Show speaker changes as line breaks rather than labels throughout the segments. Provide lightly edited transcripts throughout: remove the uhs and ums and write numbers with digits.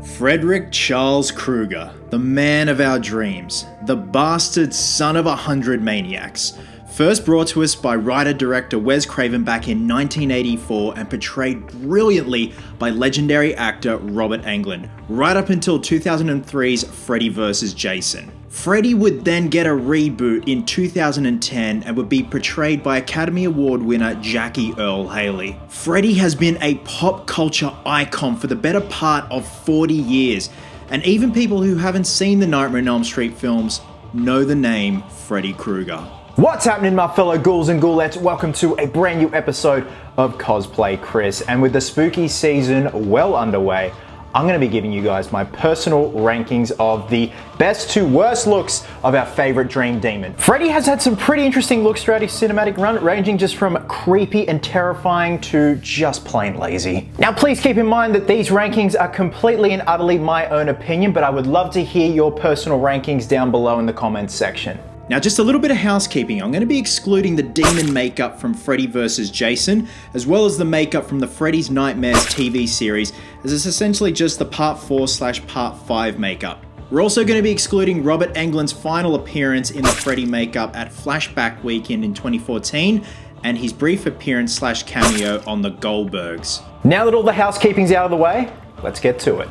Frederick Charles Krueger, the man of our dreams, the bastard son of 100 maniacs. First brought to us by writer-director Wes Craven back in 1984 and portrayed brilliantly by legendary actor Robert Englund, right up until 2003's Freddy vs. Jason. Freddy would then get a reboot in 2010 and would be portrayed by Academy Award winner Jackie Earle Haley. Freddy has been a pop culture icon for the better part of 40 years, and even people who haven't seen the Nightmare on Elm Street films know the name Freddy Krueger.
What's happening, my fellow ghouls and ghoulettes? Welcome to a brand new episode of Cosplay Chris, and with the spooky season well underway, I'm going to be giving you guys my personal rankings of the best to worst looks of our favorite dream demon. Freddy has had some pretty interesting looks throughout his cinematic run, ranging just from creepy and terrifying to just plain lazy. Now please keep in mind that these rankings are completely and utterly my own opinion, but I would love to hear your personal rankings down below in the comments section.
Now just a little bit of housekeeping. I'm going to be excluding the demon makeup from Freddy vs. Jason, as well as the makeup from the Freddy's Nightmares TV series, as it's essentially just the Part 4/Part 5 makeup. We're also going to be excluding Robert Englund's final appearance in the Freddy makeup at Flashback Weekend in 2014, and his brief appearance / cameo on the Goldbergs.
Now that all the housekeeping's out of the way, let's get to it.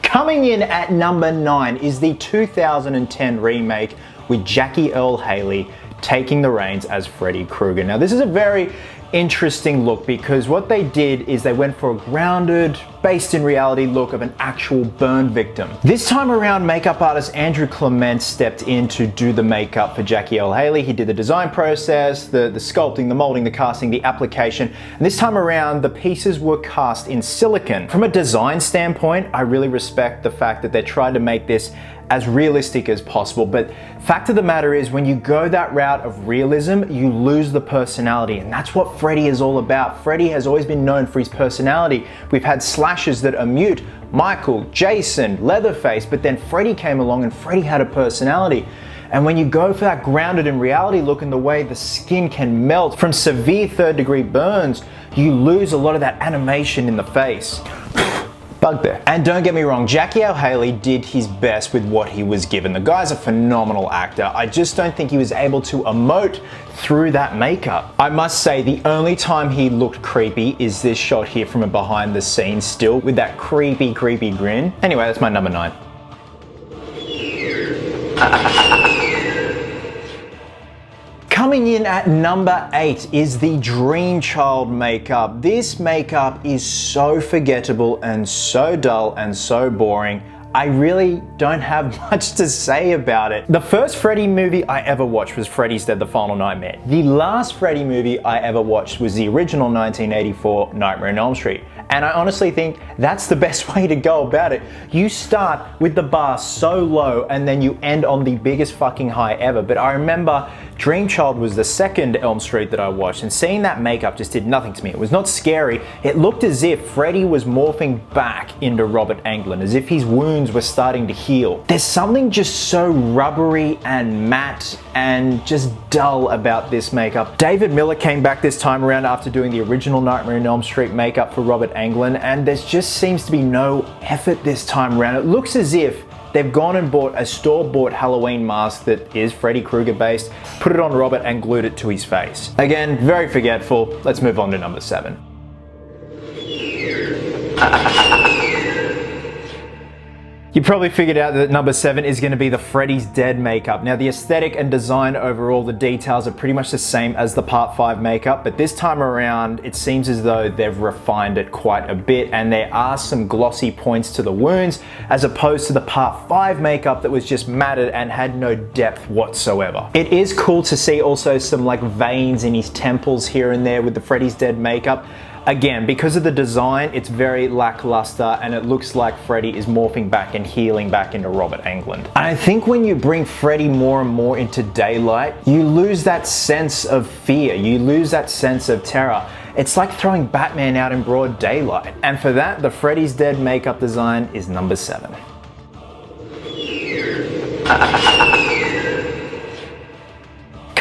Coming in at number 9 is the 2010 remake with Jackie Earle Haley taking the reins as Freddy Krueger. Now this is a very interesting look because what they did is they went for a grounded, based in reality look of an actual burn victim. This time around, makeup artist Andrew Clement stepped in to do the makeup for Jackie Earle Haley. He did the design process, the sculpting, the molding, the casting, the application, and this time around the pieces were cast in silicone. From a design standpoint, I really respect the fact that they tried to make this as realistic as possible, but fact of the matter is when you go that route of realism, you lose the personality, and that's what Freddy is all about. Freddy has always been known for his personality. We've had slashers that are mute, Michael, Jason, Leatherface, but then Freddy came along and Freddy had a personality. And when you go for that grounded in reality look and the way the skin can melt from severe third-degree burns, you lose a lot of that animation in the face. Bugbear. And don't get me wrong, Jackie Earle Haley did his best with what he was given. The guy's a phenomenal actor. I just don't think he was able to emote through that makeup. I must say the only time he looked creepy is this shot here from a behind the scenes still with that creepy grin. Anyway, that's my number 9. Coming in at number 8 is the Dream Child makeup. This makeup is so forgettable and so dull and so boring. I really don't have much to say about it. The first Freddy movie I ever watched was Freddys Dead: The Final Nightmare. The last Freddy movie I ever watched was the original 1984 Nightmare on Elm Street. And I honestly think that's the best way to go about it. You start with the bar so low and then you end on the biggest fucking high ever. But I remember Dream Child was the second Elm Street that I watched, and seeing that makeup just did nothing to me. It was not scary. It looked as if Freddy was morphing back into Robert Englund, as if his wounds were starting to heal. There's something just so rubbery and matte and just dull about this makeup. David Miller came back this time around after doing the original Nightmare on Elm Street makeup for Robert Englund, and there just seems to be no effort this time around. It looks as if they've gone and bought a store-bought Halloween mask that is Freddy Krueger based, put it on Robert and glued it to his face. Again, very forgetful. Let's move on to number 7. You probably figured out that number 7 is going to be the Freddys Dead makeup. Now the aesthetic and design overall, the details are pretty much the same as the Part 5 makeup, but this time around it seems as though they've refined it quite a bit, and there are some glossy points to the wounds as opposed to the Part 5 makeup that was just matted and had no depth whatsoever. It is cool to see also some like veins in his temples here and there with the Freddys Dead makeup. Again, because of the design, it's very lackluster and it looks like Freddy is morphing back and healing back into Robert Englund. And I think when you bring Freddy more and more into daylight, you lose that sense of fear, you lose that sense of terror. It's like throwing Batman out in broad daylight. And for that, the Freddys Dead makeup design is number 7.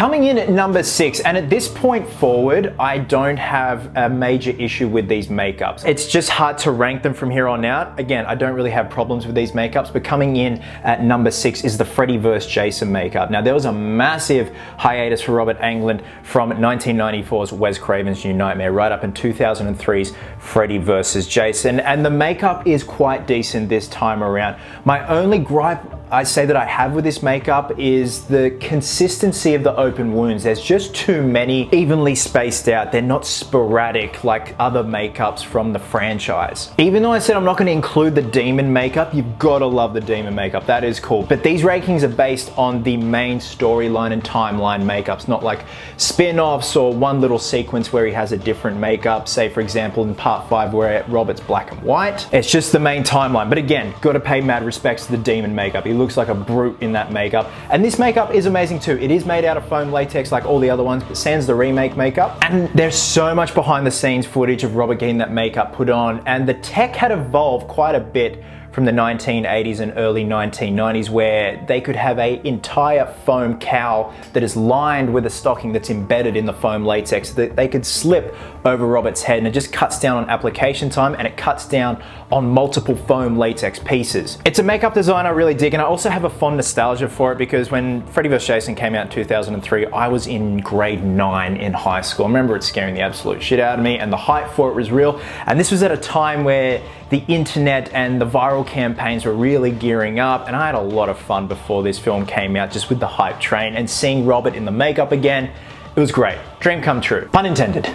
Coming in at number 6, and at this point forward, I don't have a major issue with these makeups. It's just hard to rank them from here on out. Again, I don't really have problems with these makeups, but coming in at number 6 is the Freddy vs. Jason makeup. Now, there was a massive hiatus for Robert Englund from 1994's Wes Craven's New Nightmare right up in 2003's Freddy vs. Jason, and the makeup is quite decent this time around. My only gripe I say that I have with this makeup is the consistency of the open wounds. There's just too many evenly spaced out. They're not sporadic like other makeups from the franchise. Even though I said I'm not going to include the demon makeup, you've got to love the demon makeup. That is cool. But these rankings are based on the main storyline and timeline makeups, not like spin-offs or one little sequence where he has a different makeup. Say, for example, in part 5 where Robert's black and white. It's just the main timeline. But again, got to pay mad respects to the demon makeup. He looks like a brute in that makeup. And this makeup is amazing too. It is made out of foam latex like all the other ones, but sans the remake makeup. And there's so much behind the scenes footage of Robert getting that makeup put on, and the tech had evolved quite a bit from the 1980s and early 1990s, where they could have an entire foam cowl that is lined with a stocking that's embedded in the foam latex so that they could slip over Robert's head, and it just cuts down on application time and it cuts down on multiple foam latex pieces. It's a makeup design I really dig, and I also have a fond nostalgia for it because when Freddy vs. Jason came out in 2003, I was in grade 9 in high school. I remember it scaring the absolute shit out of me, and the hype for it was real. And this was at a time where the internet and the viral campaigns were really gearing up, and I had a lot of fun before this film came out just with the hype train, and seeing Robert in the makeup again, it was great. Dream come true. Pun intended.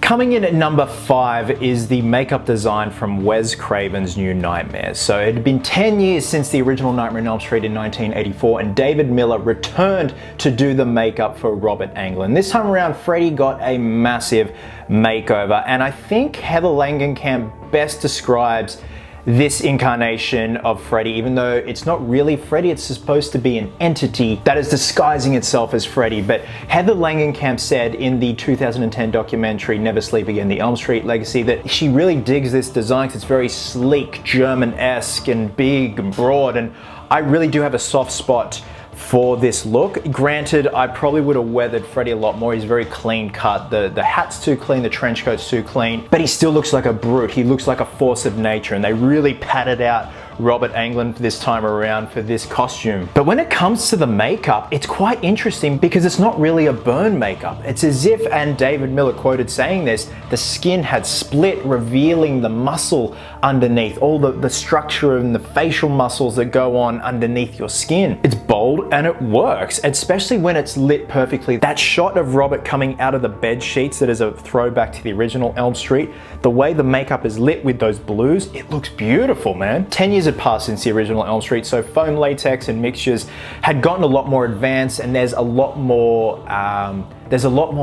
Coming in at number 5 is the makeup design from Wes Craven's New Nightmare. So it had been 10 years since the original Nightmare on Elm Street in 1984, and David Miller returned to do the makeup for Robert Englund. This time around, Freddy got a massive makeover, and I think Heather Langenkamp best describes this incarnation of Freddy, even though it's not really Freddy, it's supposed to be an entity that is disguising itself as Freddy. But Heather Langenkamp said in the 2010 documentary Never Sleep Again, The Elm Street Legacy, that she really digs this design because it's very sleek, German-esque and big and broad, and I really do have a soft spot for this look. Granted, I probably would have weathered Freddy a lot more. He's very clean cut. The hat's too clean, the trench coat's too clean, but he still looks like a brute. He looks like a force of nature, and they really padded out Robert Englund this time around for this costume. But when it comes to the makeup, it's quite interesting because it's not really a burn makeup. It's as if, and David Miller quoted saying this, the skin had split, revealing the muscle underneath, all the structure and the facial muscles that go on underneath your skin. It's bold and it works, especially when it's lit perfectly. That shot of Robert coming out of the bed sheets that is a throwback to the original Elm Street, the way the makeup is lit with those blues, it looks beautiful, man. 10 years had passed since the original Elm Street, so foam latex and mixtures had gotten a lot more advanced, and there's a lot more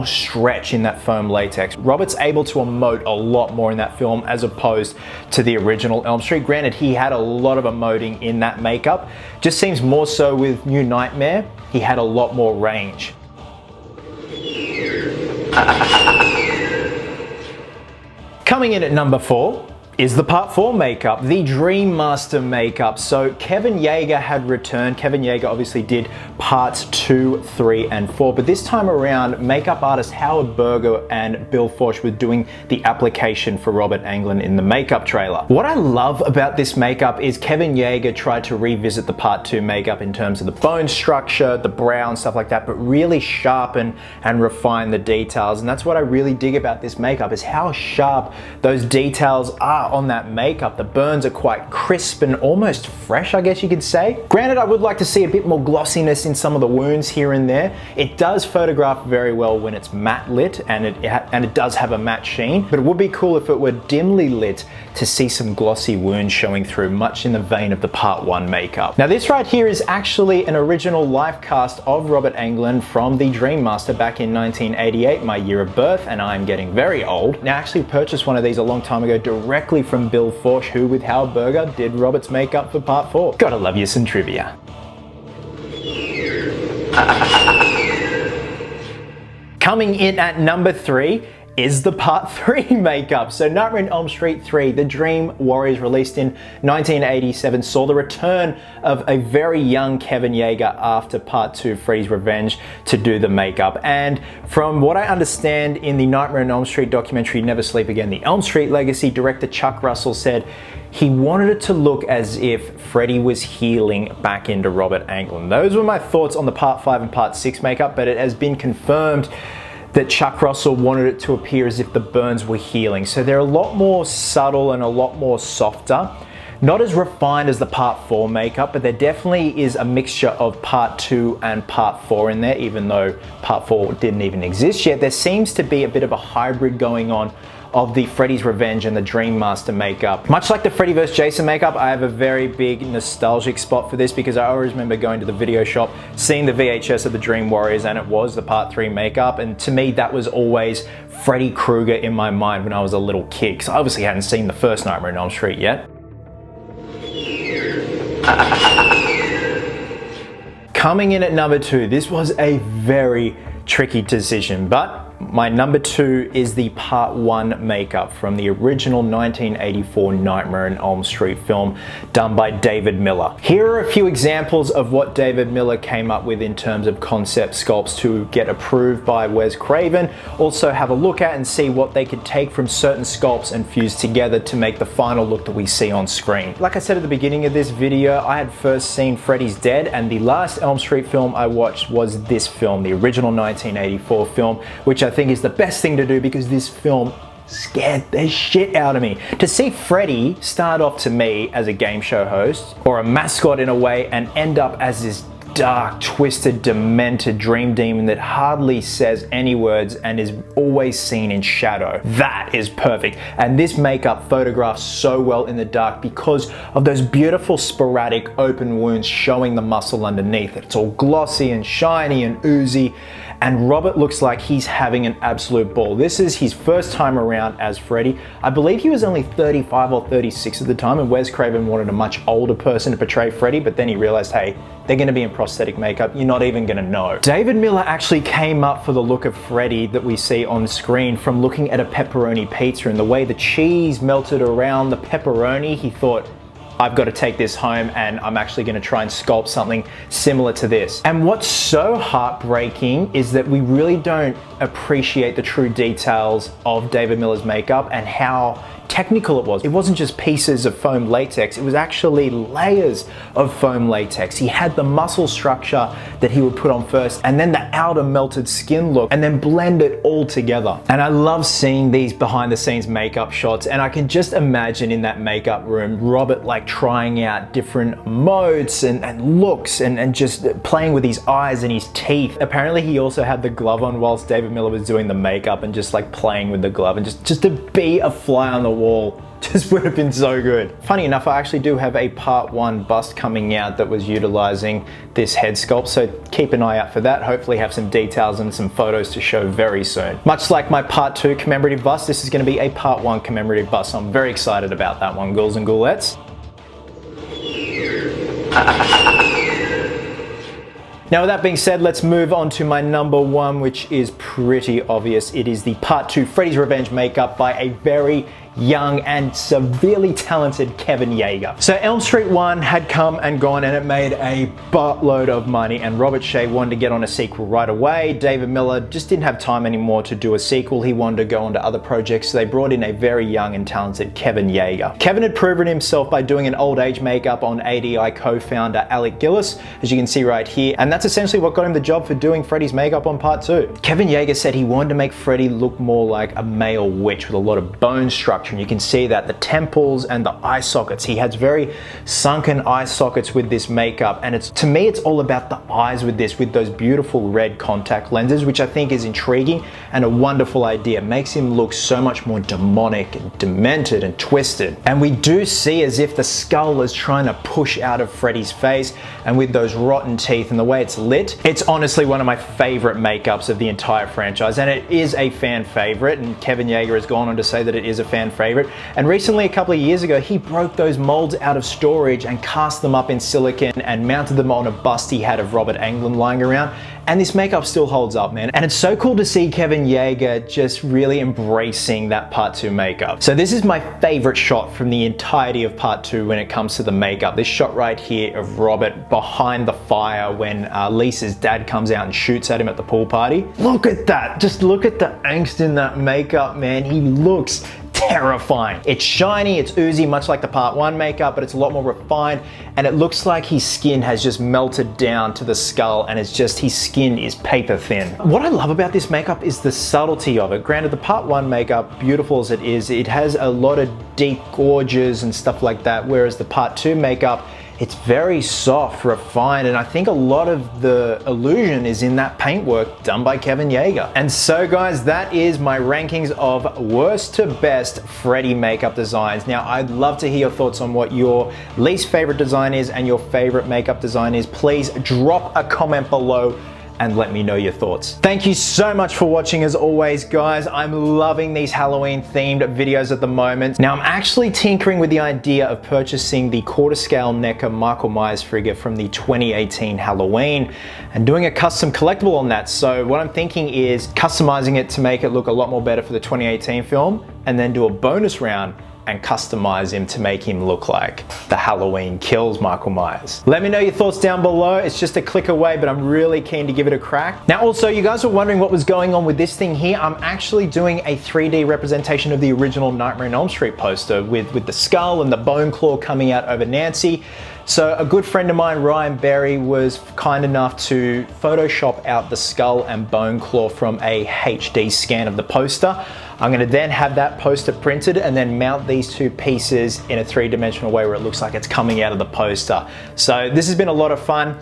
stretch in that foam latex. Robert's able to emote a lot more in that film as opposed to the original Elm Street. Granted, he had a lot of emoting in that makeup. Just seems more so with New Nightmare, he had a lot more range. Coming in at number 4 is the Part 4 makeup, the Dream Master makeup. So Kevin Yeager had returned. Kevin Yeager obviously did parts 2, 3, and 4, but this time around, makeup artist Howard Berger and Bill Forsh were doing the application for Robert Englund in the makeup trailer. What I love about this makeup is Kevin Yeager tried to revisit the Part 2 makeup in terms of the bone structure, the brow and stuff like that, but really sharpen and refine the details. And that's what I really dig about this makeup, is how sharp those details are on that makeup. The burns are quite crisp and almost fresh, I guess you could say. Granted, I would like to see a bit more glossiness in some of the wounds here and there. It does photograph very well when it's matte lit, and it does have a matte sheen, but it would be cool if it were dimly lit to see some glossy wounds showing through, much in the vein of the Part 1 makeup. Now this right here is actually an original live cast of Robert Englund from the Dream Master back in 1988, my year of birth, and I'm getting very old. Now I actually purchased one of these a long time ago directly from Bill Forsh, who with Howard Berger did Robert's makeup for Part 4. Gotta love you some trivia. Coming in at number 3 is the Part 3 makeup. So Nightmare on Elm Street 3, The Dream Warriors, released in 1987, saw the return of a very young Kevin Yeager after Part 2, Freddy's Revenge, to do the makeup. And from what I understand in the Nightmare on Elm Street documentary Never Sleep Again, The Elm Street Legacy, director Chuck Russell said he wanted it to look as if Freddy was healing back into Robert Englund. Those were my thoughts on the Part 5 and Part 6 makeup, but it has been confirmed that Chuck Russell wanted it to appear as if the burns were healing. So they're a lot more subtle and a lot more softer. Not as refined as the Part 4 makeup, but there definitely is a mixture of Part 2 and Part 4 in there, even though Part 4 didn't even exist yet. There seems to be a bit of a hybrid going on of the Freddy's Revenge and the Dream Master makeup. Much like the Freddy vs. Jason makeup, I have a very big nostalgic spot for this because I always remember going to the video shop, seeing the VHS of the Dream Warriors, and it was the Part 3 makeup, and to me that was always Freddy Krueger in my mind when I was a little kid, because I obviously hadn't seen the first Nightmare on Elm Street yet. Coming in at number 2, this was a very tricky decision, but my number 2 is the Part 1 makeup from the original 1984 Nightmare on Elm Street film done by David Miller. Here are a few examples of what David Miller came up with in terms of concept sculpts to get approved by Wes Craven. Also have a look at and see what they could take from certain sculpts and fuse together to make the final look that we see on screen. Like I said at the beginning of this video, I had first seen Freddys Dead, and the last Elm Street film I watched was this film, the original 1984 film, which I think is the best thing to do because this film scared the shit out of me. To see Freddy start off to me as a game show host or a mascot in a way and end up as this dark, twisted, demented dream demon that hardly says any words and is always seen in shadow. That is perfect. And this makeup photographs so well in the dark because of those beautiful sporadic open wounds showing the muscle underneath it. It's all glossy and shiny and oozy, and Robert looks like he's having an absolute ball. This is his first time around as Freddy. I believe he was only 35 or 36 at the time, and Wes Craven wanted a much older person to portray Freddy, but then he realized, hey, they're gonna be in prosthetic makeup, you're not even gonna know. David Miller actually came up for the look of Freddy that we see on screen from looking at a pepperoni pizza and the way the cheese melted around the pepperoni. He thought, I've got to take this home and I'm actually going to try and sculpt something similar to this. And what's so heartbreaking is that we really don't appreciate the true details of David Miller's makeup and how technical it was. It wasn't just pieces of foam latex, it was actually layers of foam latex. He had the muscle structure that he would put on first, and then the outer melted skin look, and then blend it all together. And I love seeing these behind the scenes makeup shots, and I can just imagine in that makeup room, Robert like trying out different modes and looks and just playing with his eyes and his teeth. Apparently he also had the glove on whilst David Miller was doing the makeup and just like playing with the glove, and just to be a fly on the wall just would have been so good. Funny enough, I actually do have a Part 1 bust coming out that was utilizing this head sculpt, so keep an eye out for that. Hopefully have some details and some photos to show very soon. Much like my Part 2 commemorative bust, this is going to be a Part 1 commemorative bust, so I'm very excited about that one, Ghouls and Ghoulettes. Now with that being said, let's move on to my number 1, which is pretty obvious. It is the Part 2 Freddy's Revenge makeup by a very young and severely talented Kevin Yeager. So Elm Street 1 had come and gone and it made a buttload of money, and Robert Shea wanted to get on a sequel right away. David Miller just didn't have time anymore to do a sequel. He wanted to go on to other projects, so they brought in a very young and talented Kevin Yeager. Kevin had proven himself by doing an old age makeup on ADI co-founder Alec Gillis, as you can see right here, and that's essentially what got him the job for doing Freddy's makeup on Part 2. Kevin Yeager said he wanted to make Freddy look more like a male witch with a lot of bone structure, and you can see that the temples and the eye sockets. He has very sunken eye sockets with this makeup, and to me it's all about the eyes with this, with those beautiful red contact lenses, which I think is intriguing and a wonderful idea. It makes him look so much more demonic and demented and twisted. And we do see as if the skull is trying to push out of Freddy's face, and with those rotten teeth and the way it's lit, it's honestly one of my favorite makeups of the entire franchise, and it is a fan favorite, and Kevin Yeager has gone on to say that it is a fan fan favorite. And recently, a couple of years ago, he broke those molds out of storage and cast them up in silicone and mounted them on a bust he had of Robert Englund lying around. And this makeup still holds up, man. And it's so cool to see Kevin Yagher just really embracing that part 2 makeup. So this is my favorite shot from the entirety of part 2 when it comes to the makeup. This shot right here of Robert behind the fire when Lisa's dad comes out and shoots at him at the pool party. Look at that, just look at the angst in that makeup, man. He looks terrifying. It's shiny, it's oozy, much like the part 1 makeup, but it's a lot more refined, and it looks like his skin has just melted down to the skull, and it's just, his skin is paper thin. What I love about this makeup is the subtlety of it. Granted, the part 1 makeup, beautiful as it is, it has a lot of deep gorges and stuff like that, whereas the part 2 makeup, it's very soft, refined, and I think a lot of the illusion is in that paintwork done by Kevin Yagher. And so guys, that is my rankings of worst to best Freddy makeup designs. Now, I'd love to hear your thoughts on what your least favorite design is and your favorite makeup design is. Please drop a comment below and let me know your thoughts. Thank you so much for watching as always, guys. I'm loving these Halloween themed videos at the moment. Now I'm actually tinkering with the idea of purchasing the quarter scale NECA Michael Myers figure from the 2018 Halloween and doing a custom collectible on that. So what I'm thinking is customizing it to make it look a lot more better for the 2018 film and then do a bonus round and customize him to make him look like the Halloween Kills Michael Myers. Let me know your thoughts down below. It's just a click away, but I'm really keen to give it a crack. Now also, you guys were wondering what was going on with this thing here. I'm actually doing a 3D representation of the original Nightmare on Elm Street poster with the skull and the bone claw coming out over Nancy. So a good friend of mine, Ryan Berry, was kind enough to Photoshop out the skull and bone claw from a HD scan of the poster. I'm gonna then have that poster printed and then mount these two pieces in a 3-dimensional way where it looks like it's coming out of the poster. So this has been a lot of fun.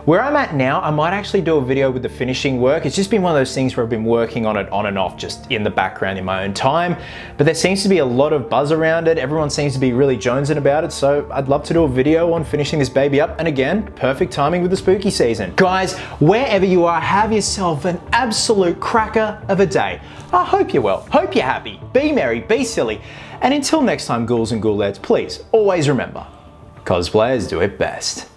Where I'm at now, I might actually do a video with the finishing work. It's just been one of those things where I've been working on it on and off, just in the background in my own time. But there seems to be a lot of buzz around it. Everyone seems to be really jonesing about it. So I'd love to do a video on finishing this baby up. And again, perfect timing with the spooky season. Guys, wherever you are, have yourself an absolute cracker of a day. I hope you're well, hope you're happy, be merry, be silly. And until next time, ghouls and ghoulettes, please always remember, cosplayers do it best.